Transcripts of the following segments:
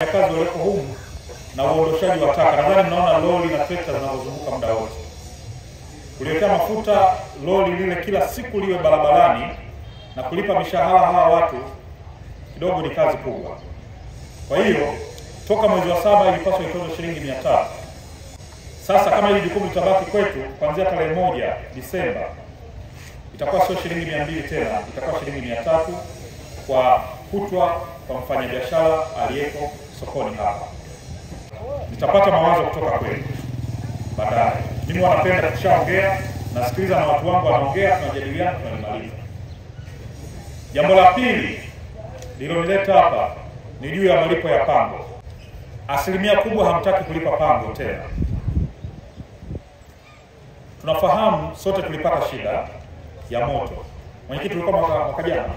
Kazi walioko humu na uondoshaji wa taka. Nadhani mnaona lori na trekta zinazozunguka muda wote. Kuletea mafuta lori lile kila siku liwe barabarani na kulipa mishahara hawa watu kidogo ni kazi kubwa. Kwa hiyo toka mwezi wa 7 ilipaswa itoze shilingi 300. Sasa kama hili jukumu litabaki kwetu kuanzia tarehe 1 Disemba itakuwa sio shilingi 200 tena, itakuwa shilingi 300 kwa kutwa kwa mfanyabiashara aliyeko sokoni hapa. Nitapata mawazo kutoka kwenu baadaye. Mimi wanapenda kushaongea, nasikiliza na watu wangu wanaongea, tunajadiliana, tunamaliza. Jambo la pili lililonileta hapa ni juu ya malipo ya pango. Asilimia kubwa hamtaki kulipa pango tena. Tunafahamu sote tulipata shida ya moto. Mwenyekiti tulikuwa mwaka jana.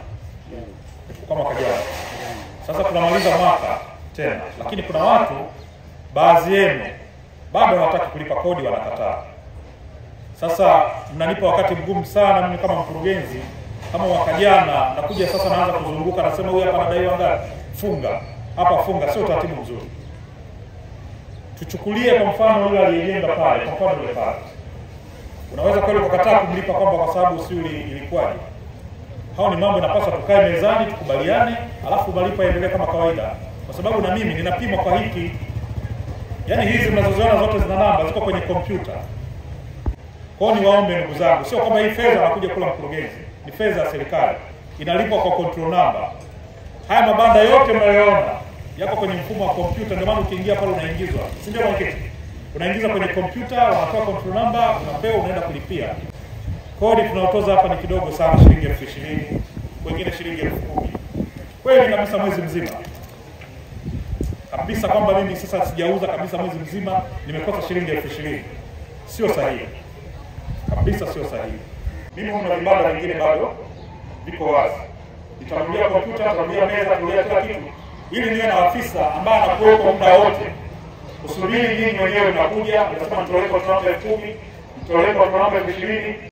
Kwa mwaka jana. Sasa tunamaliza mwaka tena, lakini kuna watu baadhi yenu bado hawataki kulipa kodi, wanakataa. Sasa mnanipa wakati mgumu sana mimi kama mkurugenzi. Kama mwaka jana nakuja sasa naanza kuzunguka nasema huyu hapa anadaiwa ngapi? Funga. Hapa funga, sio taratibu mzuri. Tuchukulie kwa mfano yule aliyejenga pale, kwa mfano yule pale. Unaweza kweli kukataa kumlipa kwamba kwa sababu si ilikuwaje? Hao ni mambo yanapaswa tukae mezani tukubaliane, alafu malipo yaendelee kama kawaida. Kwa sababu na mimi ninapima kwa hiki. Yaani hizi mnazoziona zote zina namba, ziko kwenye kompyuta. Kwa hiyo niwaombe ndugu zangu, sio kama hii fedha nakuja kula mkurugenzi. Ni fedha ya serikali. Inalipwa kwa control number. Haya mabanda yote mnayoona yako kwenye mfumo wa kompyuta, ndio maana ukiingia pale unaingizwa. Si ndio mwenyekiti? Unaingiza kwenye kompyuta, unatoa control number, unapewa unaenda kulipia. Kodi tunaotoza hapa ni kidogo sana, shilingi 20,000, wengine shilingi 10,000. Kweli kabisa mwezi mzima. Kabisa kwamba mimi sasa sijauza kabisa mwezi mzima, nimekosa shilingi 20,000. Sio sahihi. Kabisa sio sahihi. Mimi kuna vibanda vingine bado viko wazi. Nitarudia kompyuta, nitarudia meza, nitarudia kila kitu. Ili niwe na afisa ambaye anakuwepo muda wote. Usubiri nyinyi wenyewe mnakuja, mnasema mtolee kwa 10,000, mtolee kwa 20,000.